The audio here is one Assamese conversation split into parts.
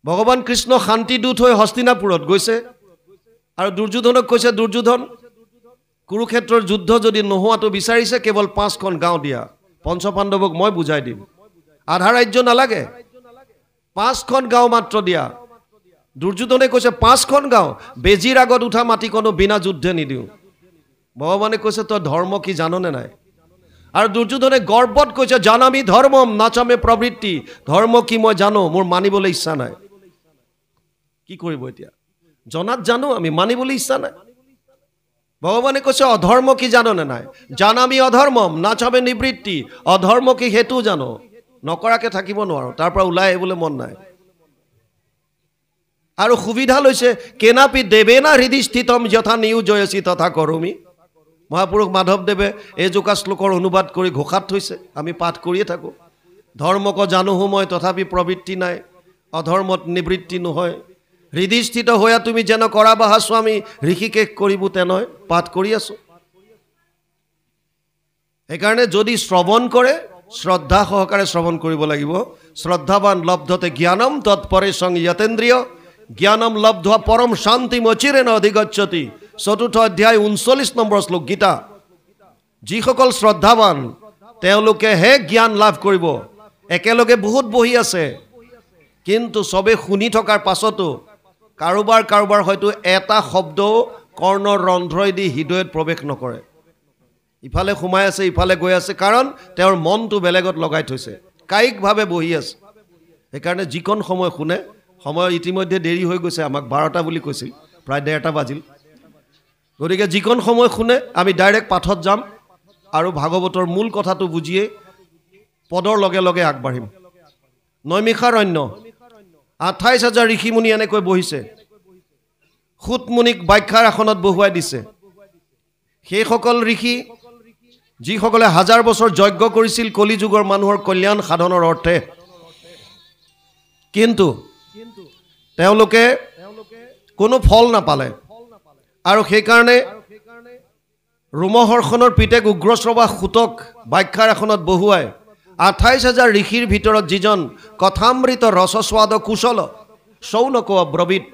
ভগৱান কৃষ্ণ শান্তিদূত হৈ হস্তিনাপুৰত গৈছে আৰু দুৰ্যোধনক কৈছে দুৰ্যোধন কুৰুক্ষেত্ৰৰ যুদ্ধ যদি নোহোৱাটো বিচাৰিছে কেৱল 5খন গাঁও দিয়া পঞ্চপাণ্ডৱক মই বুজাই দিম আধা ৰাজ্য নালাগে 5খন গাঁও মাত্ৰ দিয়া দুৰ্যোধনে কৈছে 5খন গাঁও বেজিৰ আগত উঠা মাটিকনো বিনা যুদ্ধে নিদিওঁ ভগৱানে কৈছে তই ধৰ্ম কি জাননে নাই আৰু দুৰ্যোধনে গৰ্বত কৈছে জানামি ধৰ্মম নাচামে প্ৰবৃত্তি ধৰ্ম কি মই জানো মোৰ মানিবলৈ ইচ্ছা নাই কি কৰিব এতিয়া জনাত জানো আমি মানিবলৈ ইচ্ছা নাই ভগৱানে কৈছে অধৰ্ম কি জাননে নাই জানামি অধৰ্মম নাচামে নিবৃত্তি অধৰ্ম কি হেতু জানো নকৰাকে থাকিব নোৱাৰো তাৰ পৰা ওলাই আহিবলৈ মন নাই আৰু সুবিধা লৈছে কেনাপি দেবেনা হৃদি স্থিতম যথা নিয়োজয়সি তথা কৰোমি মহাপুৰুষ মাধৱদেৱে এই জোকা শ্লোকৰ অনুবাদ কৰি ঘোষাত থৈছে আমি পাঠ কৰিয়ে থাকোঁ ধৰ্মক জানো মই তথাপি প্ৰবৃত্তি নাই অধৰ্মত নিবৃত্তি নহয় হৃদিস্থিত হোৱা তুমি যেন কৰা বাহা স্বামী ঋষিকেশ কৰিব তেনেয় পাঠ কৰি আছো সেইকাৰণে যদি শ্ৰৱণ কৰে শ্ৰদ্ধা সহকাৰে শ্ৰৱণ কৰিব লাগিব শ্ৰদ্ধাৱান লব্ধতে জ্ঞানম তৎপৰে সং যতেন্দ্ৰিয় জ্ঞানম লব্ধা পৰম শান্তি মচিৰে অধিগচ্ছতি 4ৰ্থ অধ্যায় 39 নম্বৰ শ্লোক গীতা যিসকল শ্ৰদ্ধাৱান তেওঁলোকে হে জ্ঞান লাভ কৰিব একেলগে বহুত বহি আছে কিন্তু সবে শুনি থকাৰ পাছতো কাৰোবাৰ হয়তো এটা শব্দ কৰ্ণৰ ৰন্ধ্ৰইদি হৃদয়ত প্ৰৱেশ নকৰে ইফালে সোমাই আছে ইফালে গৈ আছে কাৰণ তেওঁৰ মনটো বেলেগত লগাই থৈছে কায়িকভাৱে বহি আছে সেইকাৰণে যিকণ সময় শুনে সময় ইতিমধ্যে দেৰি হৈ গৈছে আমাক 12টা বুলি কৈছিল প্ৰায় 1:30 বাজিল গতিকে যিকণ সময় শুনে আমি ডাইৰেক্ট পাঠত যাম আৰু ভাগৱতৰ মূল কথাটো বুজিয়ে পদৰ লগে লগে আগবাঢ়িম নৈমিষাৰণ্য 28,000 ঋষিমুনি এনেকৈ বহিছে সুতমুনিক ব্যাখ্যাৰ আসনত বহুৱাই দিছে সেইসকল ঋষি যিসকলে 1000 বছৰ যজ্ঞ কৰিছিল কলি যুগৰ মানুহৰ কল্যাণ সাধনৰ অৰ্থে কিন্তু তেওঁলোকে কোনো ফল নাপালে আৰু সেইকাৰণে ৰোমহৰ্ষণৰ পিতেক উগ্ৰশ্ৰৱা সুতক ব্যাখ্যাৰ আসনত বহুৱাই 28,000 ঋষিৰ ভিতৰত যিজন কথামৃত ৰসস্বাদ কুশল শৌনক ব্ৰবিত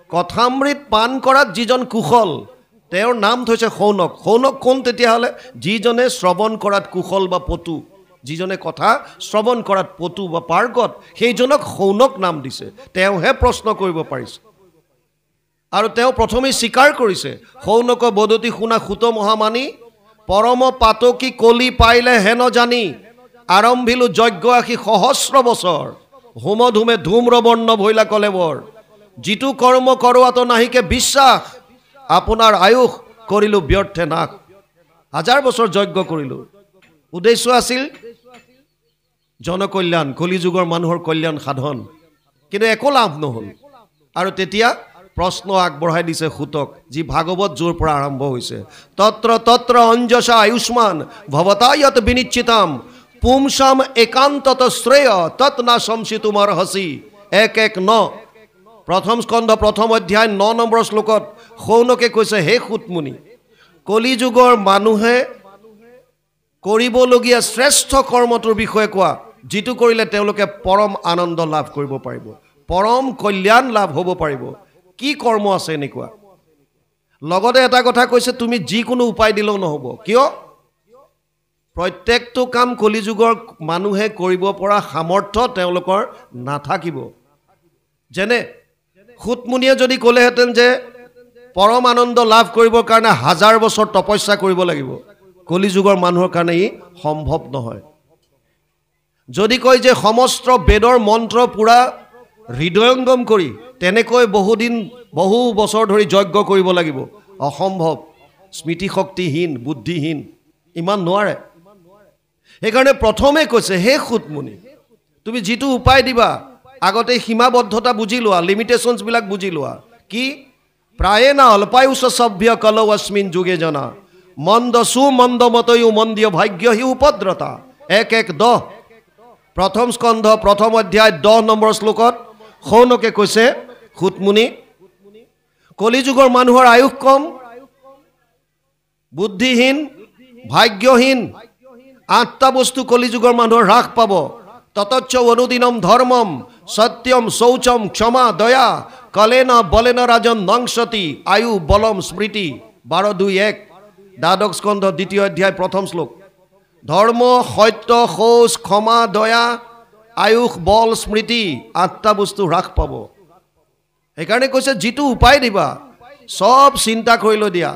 কথামৃত পান কৰাত যিজন কুশল তেওঁৰ নাম থৈছে শৌনক শৌনক কোন তেতিয়াহ'লে যিজনে শ্ৰৱণ কৰাত কুশল বা পটু যিজনে কথা শ্ৰৱণ কৰাত পটু বা পাৰ্গত সেইজনক শৌনক নাম দিছে তেওঁহে প্ৰশ্ন কৰিব পাৰিছে আৰু তেওঁ প্ৰথমে স্বীকাৰ কৰিছে শৌনক বদতি শুনা সুত মহামানী পৰম পাতকী কলি পাইলে হেন জানি আৰম্ভিলো যজ্ঞ আশী সহস্ৰ বছৰ হোমধুমে ধূম্ৰবৰ্ণ ভৈলা কলেবৰ যিটো কৰ্ম কৰোৱাত নাহিকে বিশ্বাস আপোনাৰ আয়ুস কৰিলো ব্যৰ্থে নাশ 1000 বছৰ যজ্ঞ কৰিলো উদ্দেশ্য আছিল জনকল্যাণ কলি যুগৰ মানুহৰ কল্যাণ সাধন কিন্তু একো লাভ নহল আৰু তেতিয়া প্ৰশ্ন আগবঢ়াই দিছে সুতক যি ভাগৱত যুৰ পৰা আৰম্ভ হৈছে তত্ৰ অঞ্জসা আয়ুষ্মান ভৱতায়ত বিনিশ্চিতাম পুমসাম একান্তত শ্ৰেয় তৎ না সংসিতুমৰ হসি 1:1-9 প্ৰথম স্কন্ধ প্ৰথম অধ্যায় 9 নম্বৰ শ্লোকত শৌনকে কৈছে হে সুতমুনি কলি যুগৰ মানুহে কৰিবলগীয়া শ্ৰেষ্ঠ কৰ্মটোৰ বিষয়ে কোৱা যিটো কৰিলে তেওঁলোকে পৰম আনন্দ লাভ কৰিব পাৰিব পৰম কল্যাণ লাভ হ'ব পাৰিব কি কৰ্ম আছে এনেকুৱা লগতে এটা কথা কৈছে তুমি যিকোনো উপায় দিলেও নহব কিয় প্ৰত্যেকটো কাম কলি যুগৰ মানুহে কৰিব পৰা সামৰ্থ্য তেওঁলোকৰ নাথাকিব যেনে সুতমুনিয়ে যদি ক'লেহেঁতেন যে পৰম আনন্দ লাভ কৰিবৰ কাৰণে 1000 বছৰ তপস্যা কৰিব লাগিব কলি যুগৰ মানুহৰ কাৰণে ই সম্ভৱ নহয় যদি কয় যে সমস্ত বেদৰ মন্ত্ৰ পুৰা হৃদয়ঙ্গম কৰি তেনেকৈ বহু বছৰ ধৰি যজ্ঞ কৰিব লাগিব অসম্ভৱ স্মৃতি শক্তিহীন বুদ্ধিহীন ইমান নোৱাৰে সেইকাৰণে প্ৰথমে কৈছে হে সুতমুনি তুমি যিটো উপায় দিবা আগতে সীমাবদ্ধতা বুজি লোৱা লিমিটেশনছ বিলাক বুজি লোৱা কি প্ৰায়ে না অল্পায়ুষ সভ্য কলৌ অস্মিন যুগে জনা মন্দ সুমন্দ মতয়ু মন্দিয় ভাগ্য হি উপদ্ৰতা 1:10 প্ৰথম স্কন্ধ প্ৰথম অধ্যায় 10 নম্বৰ শ্লোকত শৌনকে কৈছে সুতমুনি কলি যুগৰ মানুহৰ আয়ুস কম বুদ্ধিহীন ভাগ্যহীন 8টা বস্তু কলি যুগৰ মানুহৰ হ্ৰাস পাব ততচ্চ অনুদিনম ধৰ্মম সত্যম শৌচম ক্ষমা দয়া কলেন বলেন রাজন নংসতি আয়ু বলম স্মৃতি 12:2-1 দ্বাদশ স্কন্ধ 2য় অধ্যায় 1ম শ্লোক ধৰ্ম সত্য শৌচ ক্ষমা দয়া আয়ুষ বল স্মৃতি 8টা বস্তু হ্ৰাস পাব সেইকাৰণে কৈছে যিটো উপায় দিবা সব চিন্তা কৰি লৈ দিয়া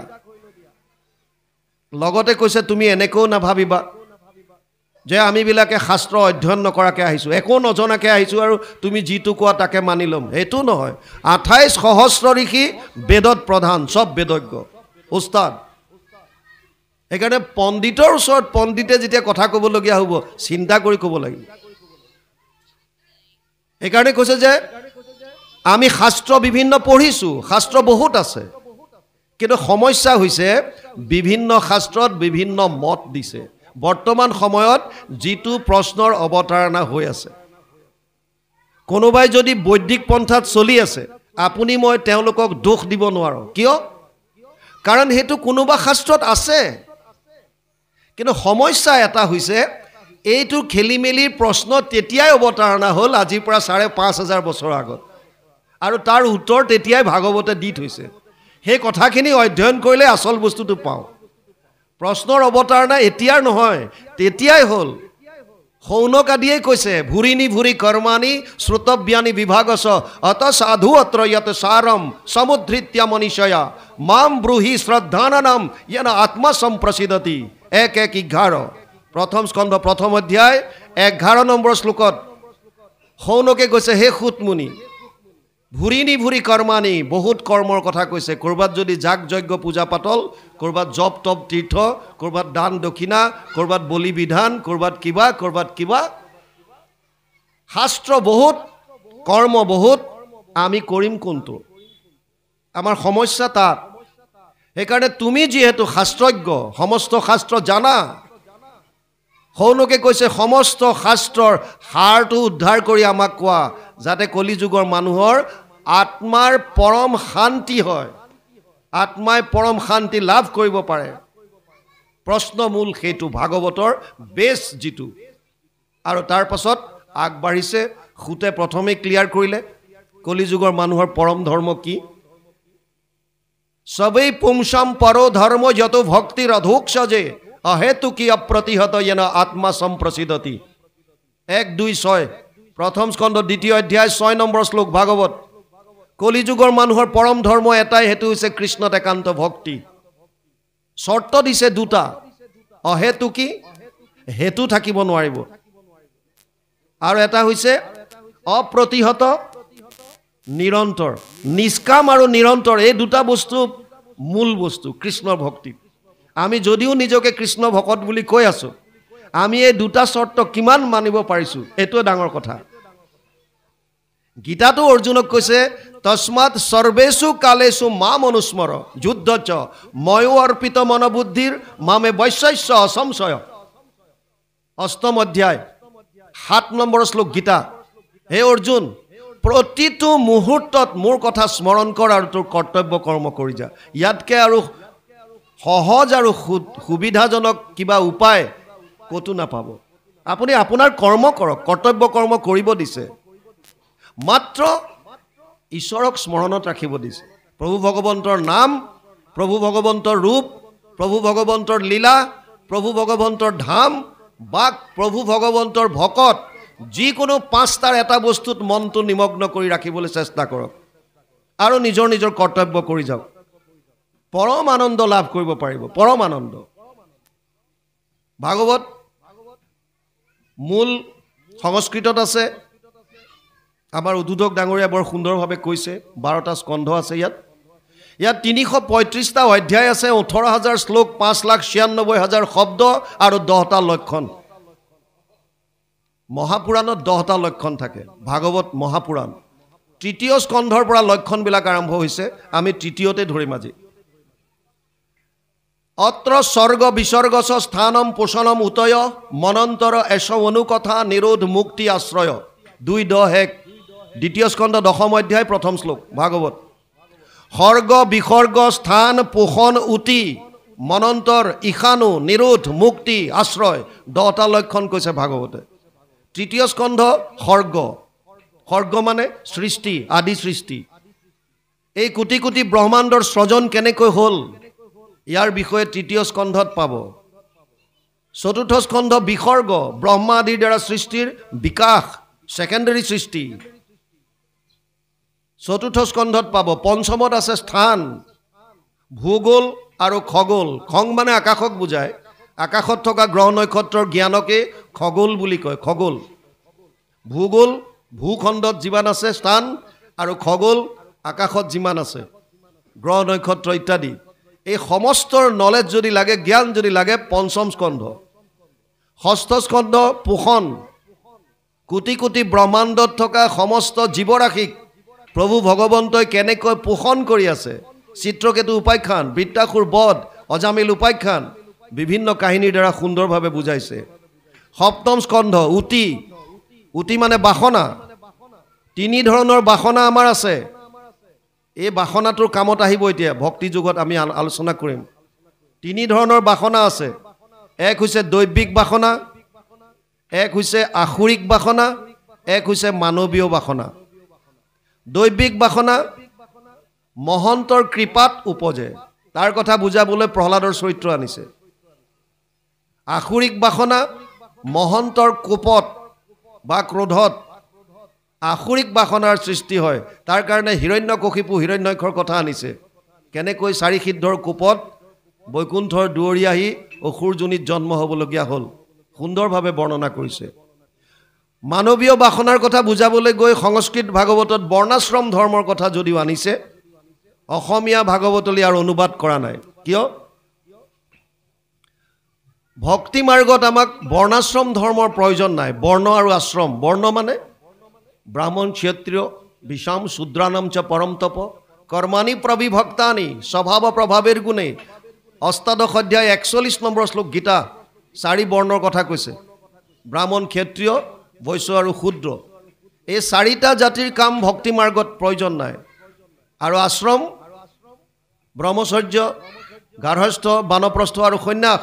লগতে কৈছে তুমি এনেকো নাভাবিবা যে আমি বিলাকে শাস্ত্ৰ অধ্যয়ন নকৰাকে আহিছো একো নজনাকে আহিছো আৰু তুমি যিটো কোৱা তাকে মানি লম এটো নহয় 28 সহস্ৰ ঋষি বেদত প্ৰধান সব বেদজ্ঞ উস্তাদ সেইকাৰণে পণ্ডিতৰ ওচৰত পণ্ডিতে যেতিয়া কথা ক'বলগীয়া হ'ব চিন্তা কৰি ক'ব লাগিব সেইকাৰণে কৈছে যে আমি শাস্ত্ৰ বিভিন্ন পঢ়িছো শাস্ত্ৰ বহুত আছে কিন্তু সমস্যা হৈছে বিভিন্ন শাস্ত্ৰত বিভিন্ন মত দিছে বৰ্তমান সময়ত যিটো প্ৰশ্নৰ অৱতাৰণা হৈ আছে কোনোবাই যদি বৈদিক পন্থাত চলি আছে আপুনি মই তেওঁলোকক দোষ দিব নোৱাৰো কিয় কাৰণ হেতু কোনোবা শাস্ত্ৰত আছে কিন্তু সমস্যা এটা হৈছে এইটো খেলিমেলিৰ প্ৰশ্ন তেতিয়াই অৱতাৰণা হ'ল আজিৰ পৰা ৫,৫০০ বছৰ আগত আৰু তাৰ উত্তৰ তেতিয়াই ভাগৱতে দি থৈছে সেই কথাখিনি অধ্যয়ন কৰিলে আসল বস্তুটো পাওঁ প্ৰশ্নৰ অৱতাৰণা এতিয়াৰ নহয় তেতিয়াই হ'ল শৌনক আদিয়ে কৈছে ভুৰিনি ভুৰি কৰ্মানি শ্ৰুতব্যানি বিভাগস অত সাধু অত্ৰ যত সাৰম সমুদ্ধৃত্য মনীষয়া মাম ব্ৰুহি শ্ৰদ্ধানানাম য়েন আত্মা সম্প্ৰসিদতি 1:11 প্ৰথম স্কন্ধ প্ৰথম অধ্যায় 11 নম্বৰ শ্লোকত শৌনকে কৈছে হে সুতমুনি ভুৰিনি ভুৰি কৰ্মানি বহুত কৰ্মৰ কথা কৈছে কৰবাত যদি যাগ যজ্ঞ পূজা পাতল কৰবাত জপ তপ তীৰ্থ কৰবাত দান দক্ষিণা কৰবাত বলি বিধান কৰবাত কিবা শাস্ত্ৰ বহুত কৰ্ম বহুত আমি কৰিম কোনটো আমাৰ সমস্যা তাত সেইকাৰণে তুমি যিহেতু শাস্ত্ৰজ্ঞ সমস্ত শাস্ত্ৰ জানা শৌনকে কৈছে সমস্ত শাস্ত্ৰৰ সাৰটো উদ্ধাৰ কৰি আমাক কোৱা যাতে কলি যুগৰ মানুহৰ আত্মাৰ পৰম শান্তি হয় আত্মাই পৰম শান্তি লাভ কৰিব পাৰে প্ৰশ্ন মূল সেইটো ভাগৱতৰ বেছ যিটো আৰু তাৰ পাছত আগবাঢ়িছে খুতে প্ৰথমে ক্লিয়াৰ কৰিলে কলি যুগৰ মানুহৰ পৰম ধৰ্ম কি সবেই পুংসাম পৰো ধৰ্ম যত ভক্তিৰ অধোক্ষজে अहेतु की अप्रतिहत येन आत्मा संप्रसिद्धति 1:2-6 प्रथम स्कंद द्वितीय अध्याय 6 নম্বৰ শ্লোক भागवत कलि जुगर मानुहर परम धर्म एटाई हेतु হৈছে কৃষ্ণত একান্ত ভক্তি শর্ত দিছে দুটা अहेतु की हेतु থাকিব নোৱাৰিব আৰু এটা হৈছে অপ্ৰতিহত নিৰন্তৰ নিষ্কাম আৰু নিৰন্তৰ এই দুটা বস্তু মূল বস্তু কৃষ্ণৰ ভক্তি আমি যদিও নিজকে কৃষ্ণ ভকত বুলি কৈ আছো আমি এই দুটা শর্ত কিমান মানিব পাৰিছো এটো ডাঙৰ কথা গীতাটো অৰ্জুনক কৈছে তস্মাৎ সৰ্বেষু কালেষু মাম অনুস্মৰ যুদ্ধচ ময়ো অৰ্পিত মনোবুদ্ধিৰ মামে বৈশ্যস্য অসংশয় অষ্টম অধ্যায় 7 নম্বৰ শ্লোক গীতা হে অৰ্জুন প্ৰতিটো মুহূৰ্তত মোৰ কথা স্মৰণ কৰ আৰু তোৰ কৰ্তব্য কৰ্ম কৰি যা ইয়াতকে আৰু সহজ আৰু সুবিধাজনক কিবা উপায় কতো নাপাব আপুনি আপোনাৰ কৰ্ম কৰক কৰ্তব্য কৰ্ম কৰিব দিছে মাত্ৰ ঈশ্বৰক স্মৰণত ৰাখিব দিছে প্ৰভু ভগৱন্তৰ নাম প্ৰভু ভগৱন্তৰ ৰূপ প্ৰভু ভগৱন্তৰ লীলা প্ৰভু ভগৱন্তৰ ধাম বাক প্ৰভু ভগৱন্তৰ ভকত যিকোনো পাঁচটাৰ এটা বস্তুত মনটো নিমগ্ন কৰি ৰাখিবলৈ চেষ্টা কৰক আৰু নিজৰ নিজৰ কৰ্তব্য কৰি যাওক পৰম আনন্দ লাভ কৰিব পাৰিব পৰম আনন্দ ভাগৱত মূল সংস্কৃতত আছে আমাৰ উদ্বোধক ডাঙৰীয়া বৰ সুন্দৰভাৱে কৈছে 12টা স্কন্ধ আছে ইয়াত 335টা অধ্যায় আছে 18000 শ্লোক 5,96,000 শব্দ আৰু 10টা লক্ষণ মহাপুৰাণত 10টা লক্ষণ থাকে ভাগৱত মহাপুৰাণ তৃতীয় স্কন্ধৰ পৰা লক্ষণ বিলাক আৰম্ভ হৈছে আমি তৃতীয়তে ধৰিম আজি অত্ৰ স্বৰ্গ বিসৰ্গস স্থানম পোষণম উতয় মনন্তৰ এশ অনুকথা নিৰোধ মুক্তি আশ্ৰয় 2:1 দ্বিতীয় স্কন্ধ 10ম অধ্যায় প্ৰথম শ্লোক ভাগৱত স্বৰ্গ বিসৰ্গ স্থান পোষণ উতি মনন্তৰ ঈশানু নিৰোধ মুক্তি আশ্ৰয় 10টা লক্ষণ কৈছে ভাগৱতে তৃতীয় স্কন্ধ স্বৰ্গ সৰ্গ মানে সৃষ্টি, আদি সৃষ্টি। এই কোটি কোটি ব্ৰহ্মাণ্ডৰ সৃজন কেনেকৈ হ'ল ইয়াৰ বিষয়ে তৃতীয় স্কন্ধত পাব। চতুৰ্থ স্কন্ধ বিসৰ্গ, ব্ৰহ্মা আদিৰ দ্বাৰা সৃষ্টিৰ বিকাশ, সেকেন্ডাৰী সৃষ্টি। চতুৰ্থ স্কন্ধত পাব। পঞ্চমত আছে স্থান, ভূগোল আৰু খগোল। খং মানে আকাশক বুজায়। আকাশত থকা গ্ৰহ নক্ষত্ৰৰ জ্ঞানকে খগোল বুলি কয়। খগোল, ভূগোল ভূখণ্ডত যিমান আছে স্থান, আৰু খগোল আকাশত যিমান আছে গ্ৰহ নক্ষত্ৰ ইত্যাদি। এই সমস্তৰ নলেজ যদি লাগে, জ্ঞান যদি লাগে, পঞ্চম স্কন্ধ। ষষ্ঠ স্কন্ধ পোষণ, কোটি কোটি ব্ৰহ্মাণ্ডত থকা সমস্ত জীৱৰাশিক প্ৰভু ভগৱন্তই কেনেকৈ পোষণ কৰি আছে। চিত্ৰকেতু উপাখ্যান, বৃত্তাসুৰ বধ, অজামিল উপাখ্যান বিভিন্ন কাহিনীৰ দ্বাৰা সুন্দৰভাৱে বুজাইছে। সপ্তম স্কন্ধ উটি, উটি মানে বাসনা। তিনি ধৰণৰ বাসনা আমাৰ আছে। এই বাসনাটোৰ কামত আহিব এতিয়া, ভক্তি যুগত আমি আলোচনা কৰিম। তিনি ধৰণৰ বাসনা আছে। এক হৈছে দৈবিক বাসনা, এক হৈছে আসুৰিক বাসনা, এক হৈছে মানৱীয় বাসনা। দৈবিক বাসনা মহন্তৰ কৃপাত উপজে, তাৰ কথা বুজাবলৈ প্ৰহ্লাদৰ চৰিত্ৰ আনিছে। আসুৰিক বাসনা মহন্তৰ কোপত বা ক্ৰোধত আসুৰিক বাসনাৰ সৃষ্টি হয়। তাৰ কাৰণে হিৰণ্যকশিপু হিৰণ্যক্ষৰ কথা আনিছে, কেনেকৈ চাৰি সিদ্ধৰ কোপত বৈকুণ্ঠৰ দুৱৰি আহি অসুৰজনীত জন্ম হ'বলগীয়া হ'ল, সুন্দৰভাৱে বৰ্ণনা কৰিছে। মানৱীয় বাসনাৰ কথা বুজাবলৈ গৈ সংস্কৃত ভাগৱতত বৰ্ণাশ্ৰম ধৰ্মৰ কথা যদিও আনিছে, অসমীয়া ভাগৱতলৈ আৰু অনুবাদ কৰা নাই। কিয়? ভক্তি মাৰ্গত আমাক বৰ্ণাশ্ৰম ধৰ্মৰ প্ৰয়োজন নাই। বৰ্ণ আৰু আশ্ৰম, বৰ্ণ মানে ব্ৰাহ্মণ, ক্ষত্ৰিয়, বিষাম, শূদ্ৰানাম চ পৰম তপ, কৰ্মাণি প্ৰবিভক্তানি স্বভাৱ প্ৰভাৱেৰ গুণে। অষ্টাদশ অধ্যায় 41 নম্বৰ শ্লোক গীতা, চাৰি বৰ্ণৰ কথা কৈছে। ব্ৰাহ্মণ, ক্ষত্ৰিয়, বৈশ্য আৰু শূদ্ৰ। এই চাৰিটা জাতিৰ কাম ভক্তি মাৰ্গত প্ৰয়োজন নাই। আৰু আশ্ৰম ব্ৰহ্মচৰ্য, গাৰ্হস্থ, বানপ্ৰস্থ আৰু সন্ন্যাস।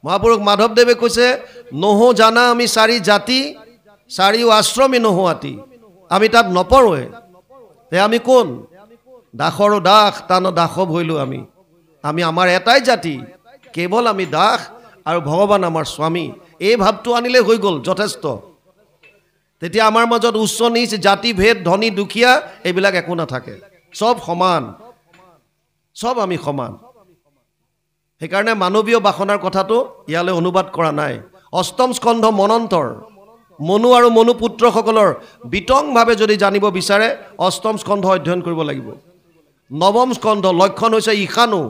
মহাপুৰুষ মাধৱদেৱে কৈছে, নহো জানা আমি চাৰি জাতি, চাৰিও আশ্ৰমী নোহোৱাতি। আমি তাত নপৰোৱে। তে আমি কোন? দাসৰো দাস, তান দাসৱ হৈলোঁ আমি। আমি আমাৰ এটাই জাতি, কেৱল আমি দাস, আৰু ভগৱান আমাৰ স্বামী। এই ভাৱটো আনিলে হৈ গ'ল, যথেষ্ট। তেতিয়া আমাৰ মাজত উচ্চ নীচ, জাতি ভেদ, ধনী দুখীয়া এইবিলাক একো নাথাকে। চব সমান, চব আমি সমান। সেইকাৰণে মানৱীয় বাসনাৰ কথাটো ইয়ালৈ অনুবাদ কৰা নাই। অষ্টম স্কন্ধ মনন্তৰ, মনু আৰু মনুপুত্ৰসকলৰ বিতংভাৱে যদি জানিব বিচাৰে অষ্টম স্কন্ধ অধ্যয়ন কৰিব লাগিব। নৱম স্কন্ধ লক্ষণ হৈছে ঈশানু।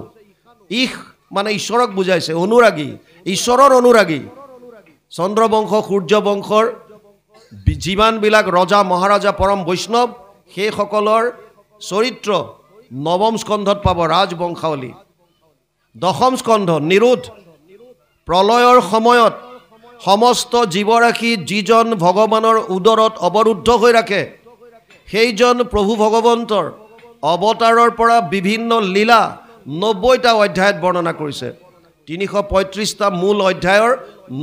ঈশ মানে ঈশ্বৰক বুজাইছে, অনুৰাগী, ঈশ্বৰৰ অনুৰাগী। চন্দ্ৰবংশ, সূৰ্যবংশৰ যিমানবিলাক ৰজা মহাৰাজা পৰম বৈষ্ণৱ, সেইসকলৰ চৰিত্ৰ নৱম স্কন্ধত পাব, ৰাজবংশাৱলী। দশম স্কন্ধ নিৰোধ, প্ৰলয়ৰ সময়ত সমস্ত জীৱৰাশি যিজন ভগৱানৰ উদৰত অৱৰুদ্ধ হৈ ৰাখে, সেইজন প্ৰভু ভগৱন্তৰ অৱতাৰৰ পৰা বিভিন্ন লীলা 90টা অধ্যায়ত বৰ্ণনা কৰিছে। 335টা মূল অধ্যায়ৰ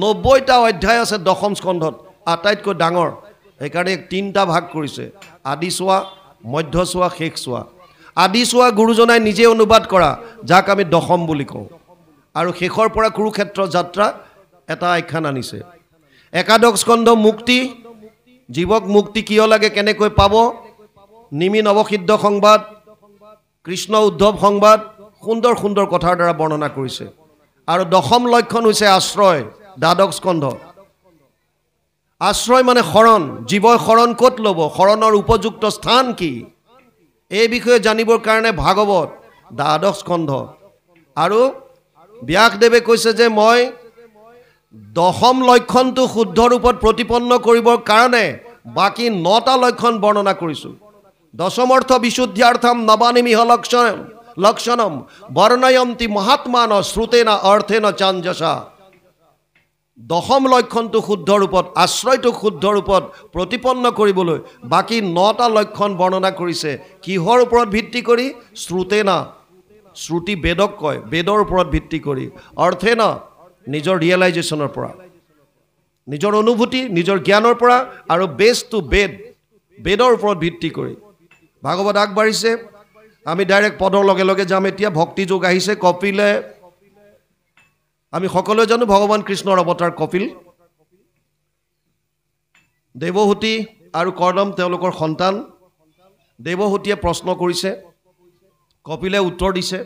90টা অধ্যায় আছে দশম স্কন্ধত, আটাইতকৈ ডাঙৰ। সেইকাৰণে তিনিটা ভাগ কৰিছে, আদি চোৱা, মধ্য চোৱা, শেষ চোৱা। আদি চোৱা গুৰুজনাই নিজে অনুবাদ কৰা, যাক আমি দশম বুলি কওঁ। আৰু শেষৰ পৰা কুৰুক্ষেত্ৰ যাত্ৰা এটা আখ্যান আনিছে। একাদশ স্কন্ধ মুক্তি, জীৱক মুক্তি কিয় লাগে, কেনেকৈ পাব, নিমি নৱসিদ্ধ সংবাদ, কৃষ্ণ উদ্ধৱ সংবাদ, সুন্দৰ সুন্দৰ কথাৰ দ্বাৰা বৰ্ণনা কৰিছে। আৰু দশম লক্ষণ হৈছে আশ্ৰয়, দ্বাদশ স্কন্ধ। আশ্ৰয় মানে শৰণ। জীৱই শৰণ ক'ত ল'ব, শৰণৰ উপযুক্ত স্থান কি, এই বিষয়ে জানিবৰ কাৰণে ভাগৱত দ্বাদশ স্কন্ধ। আৰু ব্যাসদেৱে কৈছে যে মই দশম লক্ষণটো শুদ্ধ ৰূপত প্ৰতিপন্ন কৰিবৰ কাৰণে বাকী 9টা লক্ষণ বৰ্ণনা কৰিছোঁ। দশমৰ্থ বিশুদ্ধ্যাৰ্থম নবানিমিহ লক্ষণম বৰ্ণয়ন্তি মহাত্মান শ্ৰুতেনা অৰ্থেন চাঞ্জসা। দশম লক্ষণটো শুদ্ধ ৰূপত, আশ্ৰয়টো শুদ্ধ ৰূপত প্ৰতিপন্ন কৰিবলৈ বাকী 9টা লক্ষণ বৰ্ণনা কৰিছে। কিহৰ ওপৰত ভিত্তি কৰি? শ্ৰুতেনা, শ্ৰুতি বেদক কয়, বেদৰ ওপৰত ভিত্তি কৰি। অৰ্থেনা, নিজৰ ৰিয়েলাইজেশ্যনৰ পৰা, নিজৰ অনুভূতি, নিজৰ জ্ঞানৰ পৰা। আৰু বেছ টু বেদ, বেদৰ ওপৰত ভিত্তি কৰি ভাগৱত আগবাঢ়িছে আমি ডাইৰেক্ট পদৰ লগে লগে যাম এতিয়া ভক্তি যোগ আহিছে কপিলে আমি সকলোৱে জানো ভগৱান কৃষ্ণৰ অৱতাৰ কপিল দেৱহূতি আৰু কৰ্দম তেওঁলোকৰ সন্তান দেৱহূতিয়ে প্ৰশ্ন কৰিছে কপিলে উত্তৰ দিছে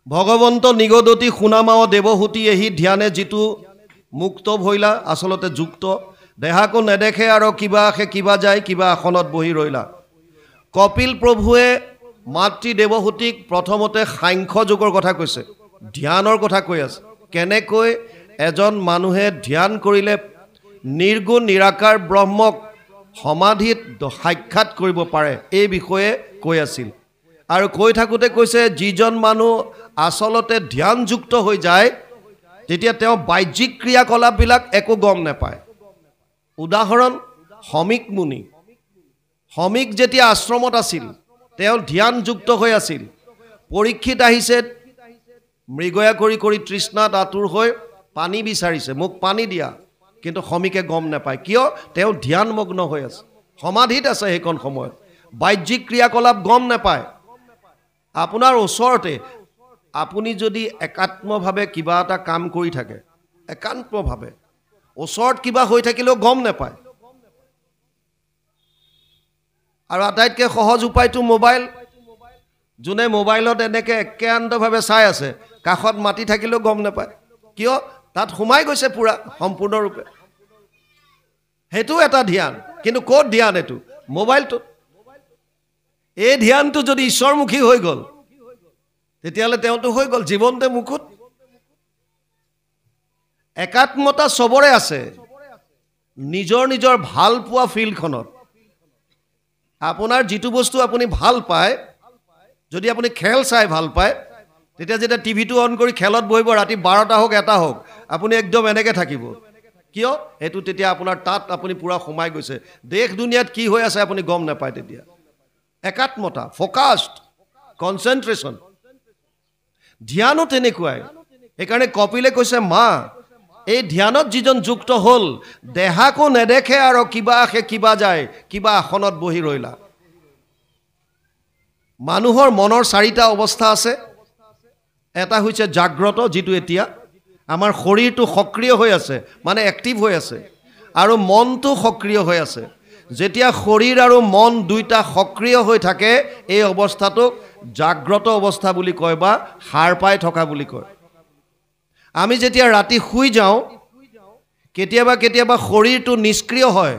ভগৱন্ত নিগদতি শুনামাও দেৱহূতি এহি ধ্যানে যিটো মুক্ত ভইলা আসলতে যুক্ত দেহাকো নেদেখে আৰু কিবা যায় কিবা আসনত বহি ৰইলা কপিল প্ৰভুৱে মাতৃ দেৱহূতিক প্ৰথমতে সাংখ্য যোগৰ কথা কৈছে ধ্যানৰ কথা কৈ আছে কেনেকৈ এজন মানুহে ধ্যান কৰিলে নিৰ্গুণ নিৰাকাৰ ব্ৰহ্মক সমাধিত সাক্ষাৎ কৰিব পাৰে এই বিষয়ে কৈ আছিল আৰু কৈ থাকোঁতে কৈছে যিজন মানুহ আসলতে ধ্যানযুক্ত হৈ যায় তেতিয়া তেওঁ বাহ্যিক ক্ৰিয়াকলাপবিলাক একো গম নাপায় উদাহৰণ সমীক মুনি সমীক যেতিয়া আশ্ৰমত আছিল তেওঁ ধ্যানযুক্ত হৈ আছিল পৰীক্ষিত আহিছে মৃগয়া কৰি কৰি তৃষ্ণাত আতুৰ হৈ পানী বিচাৰিছে মোক পানী দিয়া কিন্তু সমীকে গম নাপায় কিয় তেওঁ ধ্যানমগ্ন হৈ আছে সমাধিত আছে সেইখন সময়ত বাহ্যিক ক্ৰিয়াকলাপ গম নাপায় আপোনাৰ ওচৰতে আপুনি যদি একাত্মভাৱে কিবা এটা কাম কৰি থাকে একান্তভাৱে ওচৰত কিবা হৈ থাকিলেও গম নাপায় আৰু আটাইতকৈ সহজ উপায়টো মোবাইল যোনে মোবাইলত এনেকৈ একান্তভাৱে চাই আছে কাষত মাতি থাকিলেও গম নাপায় কিয় তাত সোমাই গৈছে পুৰা সম্পূৰ্ণৰূপে সেইটো এটা ধ্যান কিন্তু ক'ত ধ্যান এইটো মোবাইলটোত এই ধ্যানটো যদি ঈশ্বৰমুখী হৈ গ'ল তেতিয়াহ'লে তেওঁতো হৈ গ'ল জীৱনতে মুকুত একাত্মতা চবৰে আছে নিজৰ নিজৰ ভাল পোৱা ফিল্ডখনত আপোনাৰ যিটো বস্তু আপুনি ভাল পায় যদি আপুনি খেল চাই ভাল পায় তেতিয়া যেতিয়া টিভিটো অন কৰি খেলত বহিব ৰাতি 12টা হোক 1টা হোক আপুনি একদম এনেকৈ থাকিব কিয় এইটো তেতিয়া আপোনাৰ তাত আপুনি পুৰা সোমাই গৈছে দেশ দুনিয়াত কি হৈ আছে আপুনি গম নাপায় তেতিয়া একাত্মতা ফ'কাছড কনচেন্ট্ৰেশ্যন ধ্যানো তেনেকুৱাই সেইকাৰণে কপিলে কৈছে মা এই ধ্যানত যিজন যুক্ত হ'ল দেহাকো নেদেখে আৰু কিবা যায় কিবা আসনত বহি ৰৈলা মানুহৰ মনৰ 4টা অৱস্থা আছে এটা হৈছে জাগ্ৰত যিটো এতিয়া আমাৰ শৰীৰটো সক্ৰিয় হৈ আছে মানে এক্টিভ হৈ আছে আৰু মনটো সক্ৰিয় হৈ আছে যেতিয়া শৰীৰ আৰু মন দুইটা সক্ৰিয় হৈ থাকে এই অৱস্থাটোক জাগ্ৰত অৱস্থা বুলি কয় বা সাৰ পাই থকা বুলি কয় আমি যেতিয়া ৰাতি শুই যাওঁ কেতিয়াবা শৰীৰটো নিষ্ক্ৰিয় হয়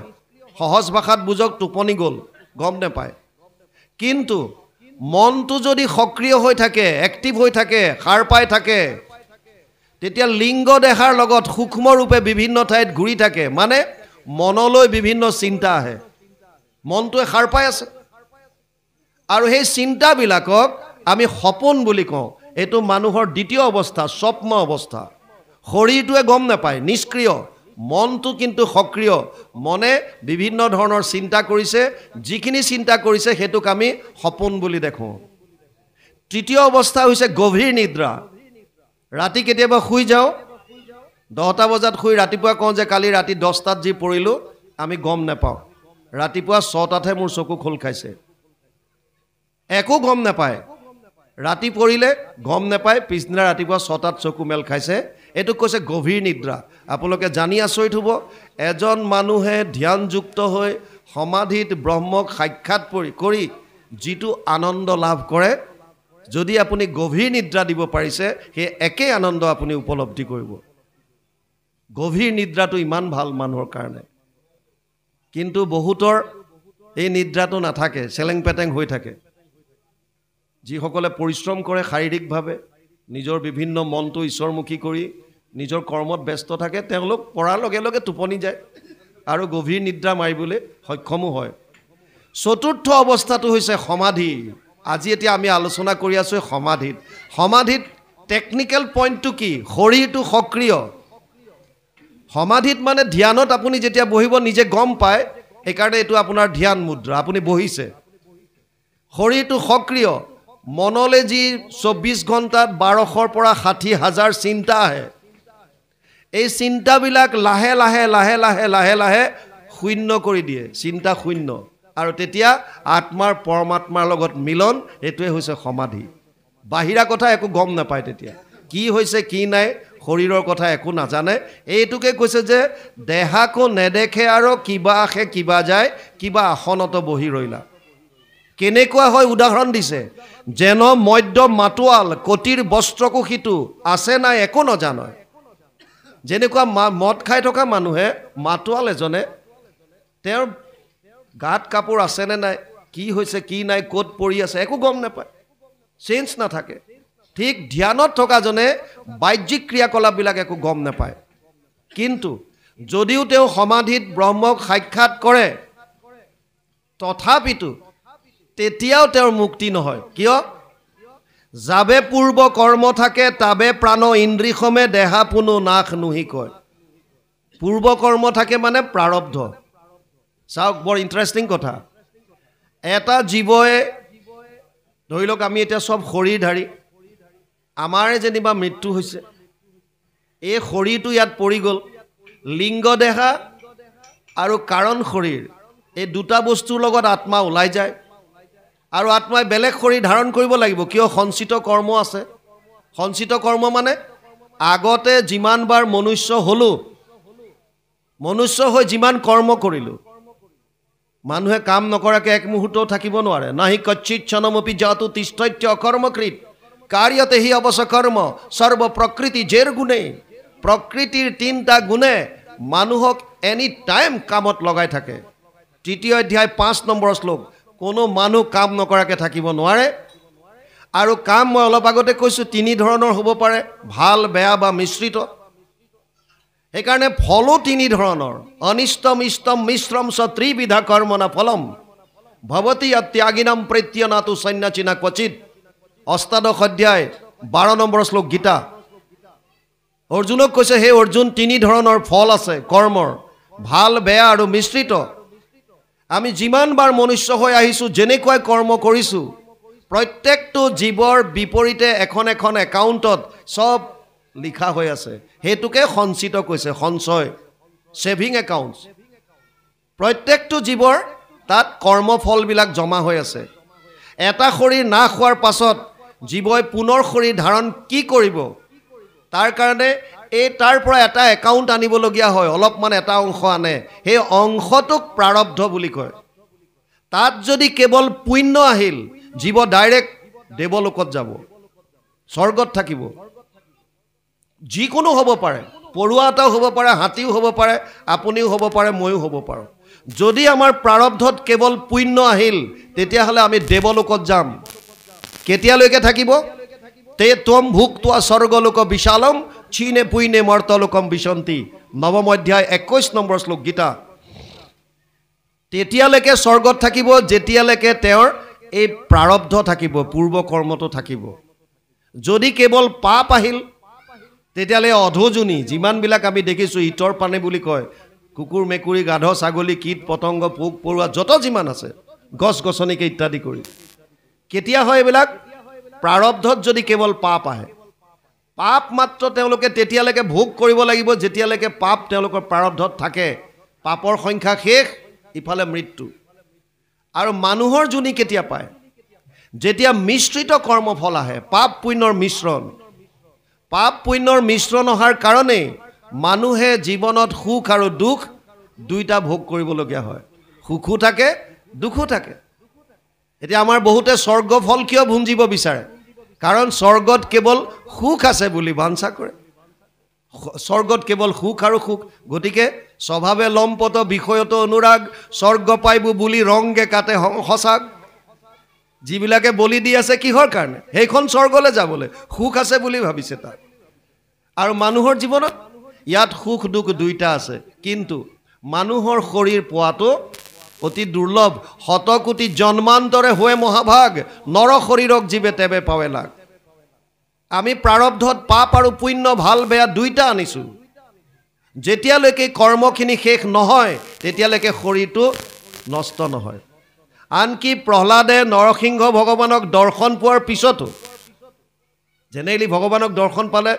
সহজ ভাষাত বুজক টোপনি গ'ল গম নাপায় কিন্তু মনটো যদি সক্ৰিয় হৈ থাকে এক্টিভ হৈ থাকে সাৰ পাই থাকে তেতিয়া লিংগ দেহাৰ লগত সূক্ষ্ম ৰূপে বিভিন্ন ঠাইত ঘূৰি থাকে মানে মনলৈ বিভিন্ন চিন্তা আহে মনটোৱে সাৰ পাই আছে আৰু সেই চিন্তাবিলাকক আমি সপোন বুলি কওঁ এইটো মানুহৰ দ্বিতীয় অৱস্থা স্বপ্ন অৱস্থা শৰীৰটোৱে গম নাপায় নিষ্ক্ৰিয় মনটো কিন্তু সক্ৰিয় মনে বিভিন্ন ধৰণৰ চিন্তা কৰিছে যিখিনি চিন্তা কৰিছে সেইটোক আমি সপোন বুলি দেখোঁ তৃতীয় অৱস্থা হৈছে গভীৰ নিদ্ৰা ৰাতি কেতিয়াবা শুই যাওঁ 10টা বজাত শুই ৰাতিপুৱা কওঁ যে কালি ৰাতি 10টাত যি পৰিলোঁ আমি গম নাপাওঁ ৰাতিপুৱা 6টাতহে মোৰ চকু খোল খাইছে একো গম নাপায় ৰাতি পৰিলে গম নাপায় পিছদিনা ৰাতিপুৱা 6টাত চকু মেল খাইছে এইটো কৈছে গভীৰ নিদ্ৰা আপোনালোকে জানি আচৰিত হ'ব এজন মানুহে ধ্যানযুক্ত হৈ সমাধিত ব্ৰহ্মক সাক্ষাৎ কৰি যিটো আনন্দ লাভ কৰে যদি আপুনি গভীৰ নিদ্ৰা দিব পাৰিছে সেই একেই আনন্দ আপুনি উপলব্ধি কৰিব গভীৰ নিদ্ৰাটো ইমান ভাল মানুহৰ কাৰণে কিন্তু বহুতৰ এই নিদ্ৰাটো নাথাকে চেলেং পেটেং হৈ থাকে যিসকলে পৰিশ্ৰম কৰে শাৰীৰিকভাৱে নিজৰ বিভিন্ন মনটো ঈশ্বৰমুখী কৰি নিজৰ কৰ্মত ব্যস্ত থাকে তেওঁলোক পৰাৰ লগে লগে টোপনি যায় আৰু গভীৰ নিদ্ৰা মাৰিবলৈ সক্ষমো হয় চতুৰ্থ অৱস্থাটো হৈছে সমাধি আজি এতিয়া আমি আলোচনা কৰি আছোঁ সমাধিত টেকনিক্যাল পইণ্টটো কি শৰীৰটো সক্ৰিয় সমাধিত মানে ধ্যানত আপুনি যেতিয়া বহিব নিজে গম পায় সেইকাৰণে এইটো আপোনাৰ ধ্যান মুদ্ৰা আপুনি বহিছে শৰীৰটো সক্ৰিয় মনলৈ যি 24 ঘণ্টাত 1200ৰ পৰা 60,000 চিন্তা আহে এই চিন্তাবিলাক লাহে লাহে শূন্য কৰি দিয়ে চিন্তা শূন্য আৰু তেতিয়া আত্মাৰ পৰমাত্মাৰ লগত মিলন, এইটোৱে হৈছে সমাধি। বাহিৰা কথা একো গম নাপায় তেতিয়া, কি হৈছে কি নাই, শৰীৰৰ কথা একো নাজানে। এইটোকে কৈছে যে দেহাকো নেদেখে আৰু কিবা আহে কিবা যায়, কিবা আসনত বহি ৰৈলা। কেনেকুৱা হয় উদাহৰণ দিছে, যেন মধ্য মাতোৱাল কটিৰ বস্ত্ৰকোষিটো আছে নাই একো নাজানে। যেনেকুৱা মদ খাই থকা মানুহে, মাতোৱাল এজনে তেওঁৰ গাত কাপোৰ আছেনে নাই, কি হৈছে কি নাই, ক'ত পৰি আছে একো গম নাপায়, চেঞ্জ নাথাকে। ঠিক ধ্যানত থকাজনে বাহ্যিক ক্ৰিয়াকলাপবিলাক একো গম নাপায়, কিন্তু যদিও তেওঁ সমাধিত ব্ৰহ্মক সাক্ষাৎ কৰে, তথাপিতো তেতিয়াও তেওঁৰ মুক্তি নহয়। কিয়? যাবে পূৰ্ব কৰ্ম থাকে তাবে প্ৰাণ ইন্দ্ৰিয়সমে দেহা পুনু নাশ নুহি কয়। পূৰ্ব কৰ্ম থাকে মানে প্ৰাৰব্ধ। চাওক, বৰ ইণ্টাৰেষ্টিং কথা। এটা জীৱই, ধৰি লওক আমি এতিয়া চব শৰীৰধাৰী, আমাৰে যেনিবা মৃত্যু হৈছে, এই শৰীৰটো ইয়াত পৰি গ'ল, লিংগ দেহা আৰু কাৰণ শৰীৰ, এই দুটা বস্তুৰ লগত আত্মা ওলাই যায়, আৰু আত্মাই বেলেগ শৰীৰ ধাৰণ কৰিব লাগিব। কিয়? সঞ্চিত কৰ্ম আছে। সঞ্চিত কৰ্ম মানে আগতে যিমানবাৰ মনুষ্য হ'লোঁ, মনুষ্য হৈ যিমান কৰ্ম কৰিলোঁ, মানুহে কাম নকৰাকৈ এক মুহূৰ্তও থাকিব নোৱাৰে। নাহি কচ্চিৎ ক্ষণমপি জাতু তিষ্ঠত্য অকৰ্মকৃত কাৰ্যতে হি অৱশ্য কৰ্ম সৰ্ব প্ৰকৃতি জেৰ গুণে। প্ৰকৃতিৰ তিনিটা গুণে মানুহক এনি টাইম কামত লগাই থাকে। 3 অধ্যায় 5 নম্বৰ শ্লোক। কোনো মানুহ কাম নকৰাকৈ থাকিব নোৱাৰে। আৰু কাম মই অলপ আগতে কৈছোঁ 3 ধৰণৰ হ'ব পাৰে, ভাল, বেয়া বা মিশ্ৰিত। সেইকাৰণে ফলো 3 ধৰণৰ। অনিষ্টম ইষ্টম মিশ্ৰম চ ত্ৰিবিধা কৰ্মনা ফলম ভৱতি ত্যাগিনাম প্ৰত্যনাতু সন্ন্যাসিনা ক্বচিত। অষ্টাদশ অধ্যায় 12 নম্বৰ শ্লোক গীতা। অৰ্জুনক কৈছে, হে অৰ্জুন, 3 ধৰণৰ ফল আছে কৰ্মৰ, ভাল, বেয়া আৰু মিশ্ৰিত। আমি যিমানবাৰ মনুষ্য হৈ আহিছোঁ, যেনেকুৱাই কৰ্ম কৰিছোঁ, প্ৰত্যেকটো জীৱৰ বিপৰীতে এখন এখন একাউণ্টত চব লিখা হৈ আছে। সেইটোকে সঞ্চিত কৈছে, সঞ্চয়, ছেভিং একাউণ্টছ। প্ৰত্যেকটো জীৱৰ তাত কৰ্মফলবিলাক জমা হৈ আছে। এটা শৰীৰ নাশ হোৱাৰ পাছত জীৱই পুনৰ শৰীৰ ধাৰণ কি কৰিব, তাৰ কাৰণে তাৰ পৰা এটা একাউণ্ট আনিবলগীয়া হয়, অলপমান এটা অংশ আনে। সেই অংশটোক প্ৰাৰব্ধ বুলি কয়। তাত যদি কেৱল পুণ্য আহিল, জীৱ ডাইৰেক্ট দেৱলোকত যাব, স্বৰ্গত থাকিব। যিকোনো হ'ব পাৰে, পৰুৱা এটাও হ'ব পাৰে, হাতীও হ'ব পাৰে, আপুনিও হ'ব পাৰে, ময়ো হ'ব পাৰোঁ। যদি আমাৰ প্ৰাৰব্ধত কেৱল পুণ্য আহিল, তেতিয়াহ'লে আমি দেৱলোকত যাম। কেতিয়ালৈকে থাকিব? তে ত্বম ভুক্ত্বা স্বৰ্গলোক বিশালম চীনে পুইনে মৰ্তলোকম বিশন্তি। 9ম অধ্যায় 21 নম্বৰ শ্লোক গীতা। তেতিয়ালৈকে স্বৰ্গত থাকিব যেতিয়ালৈকে তেওঁৰ এই প্ৰাৰব্ধ থাকিব, পূৰ্ব কৰ্মটো থাকিব। যদি কেৱল পাপ আহিল, তেতিয়াহ'লে অধোজনী যিমানবিলাক আমি দেখিছোঁ, ইতৰ পানী বুলি কয়, কুকুৰ, মেকুৰী, গাধ, ছাগলী, কীট পতংগ, পোক পৰুৱা, যত যিমান আছে, গছ গছনিকে ইত্যাদি কৰি। কেতিয়া হয় এইবিলাক? প্ৰাৰব্ধত যদি কেৱল পাপ আহে। পাপ মাত্ৰ তেওঁলোকে তেতিয়ালৈকে ভোগ কৰিব লাগিব যেতিয়ালৈকে পাপ তেওঁলোকৰ প্ৰাৰব্ধত থাকে। পাপৰ সংখ্যা শেষ, ইফালে মৃত্যু। আৰু মানুহৰ জুনি কেতিয়া পায়? যেতিয়া মিশ্ৰিত কৰ্মফল আহে, পাপ পুণ্যৰ মিশ্ৰণ। পাপ পুণ্যৰ মিশ্ৰণ অহাৰ কাৰণেই মানুহে জীৱনত সুখ আৰু দুখ দুইটা ভোগ কৰিবলগীয়া হয়। সুখো থাকে, দুখো থাকে। এতিয়া আমাৰ বহুতে স্বৰ্গফল কিয় ভুঞ্জিব বিচাৰে? কাৰণ স্বৰ্গত কেৱল সুখ আছে বুলি বাঞ্ছা কৰে। স্বৰ্গত কেৱল সুখ আৰু সুখ। গতিকে স্বভাৱে লম্পত বিষয়ত অনুৰাগ স্বৰ্গ পাইব বুলি ৰংগে কাটে সঁচাক। যিবিলাকে বলি দি আছে কিহৰ কাৰণে? সেইখন স্বৰ্গলৈ যাবলৈ, সুখ আছে বুলি ভাবিছে তাত। আৰু মানুহৰ জীৱনত ইয়াত সুখ দুখ দুইটা আছে, কিন্তু মানুহৰ শৰীৰ পোৱাটো অতি দুৰ্লভ। 100 কোটি জন্মান্তৰে হৈ মহাভাগ নৰ শৰীৰক জীৱে তেবে পাৱে লাগ। আমি প্ৰাৰব্ধত পাপ আৰু পুণ্য, ভাল বেয়া দুইটা আনিছোঁ। যেতিয়ালৈকে কৰ্মখিনি শেষ নহয়, তেতিয়ালৈকে শৰীৰটো নষ্ট নহয়। আনকি প্ৰহ্লাদে নৰসিংহ ভগৱানক দৰ্শন পোৱাৰ পিছতো, জেনেৰেলি ভগৱানক দৰ্শন পালে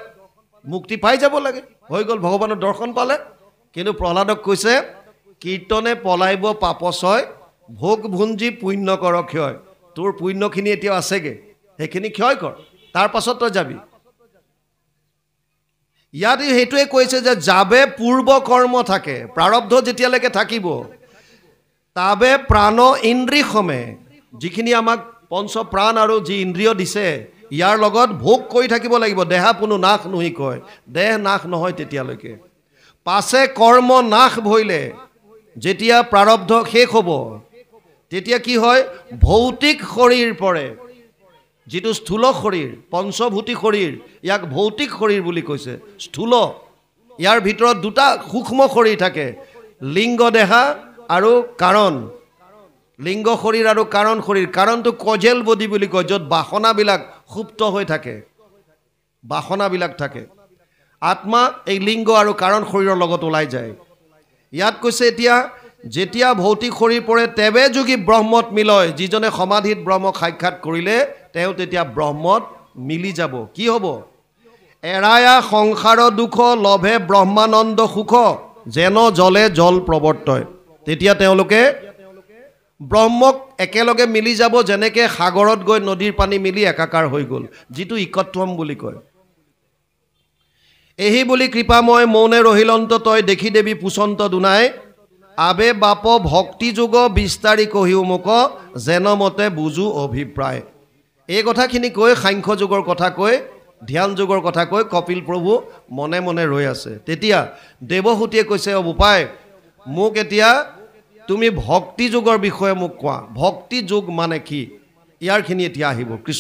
মুক্তি পাই যাব লাগে, হৈ গ'ল, ভগৱানৰ দৰ্শন পালে। কিন্তু প্ৰহ্লাদক কৈছে, কীৰ্তনে পলাইব পাপচয় ভোগ ভুঞ্জি পুণ্য কৰ ক্ষয়। তোৰ পুণ্যখিনি এতিয়াও আছেগৈ, সেইখিনি ক্ষয় কৰ, তাৰ পাছত তই যাবি। ইয়াত সেইটোৱে কৈছে যে যাবে পূৰ্ব কৰ্ম থাকে, প্ৰাৰব্ধ যেতিয়ালৈকে থাকিব, তাবে প্ৰাণ ইন্দ্ৰিয়সমে, যিখিনি আমাক পঞ্চ প্ৰাণ আৰু যি ইন্দ্ৰিয় দিছে, ইয়াৰ লগত ভোগ কৰি থাকিব লাগিব। দেহা কোনো নাশ নহি কয়, দেহ নাশ নহয় তেতিয়ালৈকে। পাছে কৰ্ম নাশ ভৰিলে, যেতিয়া প্ৰাৰব্ধ শেষ হ'ব, তেতিয়া কি হয়? ভৌতিক শৰীৰ পৰে, যিটো স্থূল শৰীৰ, পঞ্চভূতি শৰীৰ, ইয়াক ভৌতিক শৰীৰ বুলি কৈছে। স্থূল, ইয়াৰ ভিতৰত দুটা সূক্ষ্ম শৰীৰ থাকে, লিংগ দেহা আৰু কাৰণ। লিংগ শৰীৰ আৰু কাৰণ শৰীৰ। কাৰণটো কজেল বডি বুলি কয়, য'ত বাসনাবিলাক সুপ্ত হৈ থাকে, বাসনাবিলাক থাকে। আত্মা এই লিংগ আৰু কাৰণ শৰীৰৰ লগত ওলাই যায়। ইয়াত কৈছে এতিয়া যেতিয়া ভৌতিক শৰীৰ পৰে, তেবে যোগী ব্ৰহ্মত মিলয়। যিজনে সমাধিত ব্ৰহ্মক সাক্ষাৎ কৰিলে, তেওঁ তেতিয়া ব্ৰহ্মত মিলি যাব। কি হ'ব? এৰায়া সংসাৰ দুখ, লভে ব্ৰহ্মানন্দ সুখ, যেন জলে জল প্ৰৱৰ্তয়। তেতিয়া তেওঁলোকে ব্ৰহ্মক একেলগে মিলি যাব, যেনেকৈ সাগৰত গৈ নদীৰ পানী মিলি একাকাৰ হৈ গ'ল, যিটো ইকত্বম বুলি কয়। এহি বুলি কৃপাময় মৌনে ৰহিলন্ত তই, দেখি দেবী পুচন্ত দুনাই, আবে বাপ ভক্তি যোগ বিস্তাৰি কহিও মোক, যেন মতে বুজো অভিপ্ৰায়। এই কথাখিনি কৈ, সাংখ্য যুগৰ কথা কৈ, ধ্যান যুগৰ কথা কৈ কপিল প্ৰভু মনে মনে ৰৈ আছে। তেতিয়া দেৱহূতিয়ে কৈছে, অ বোপাই, মোক এতিয়া তুমি ভক্তি যুগৰ বিষয়ে মোক কোৱা। ভক্তি যুগ মানে কি? ইয়াৰখিনি এতিয়া আহিব। কৃষ্ণ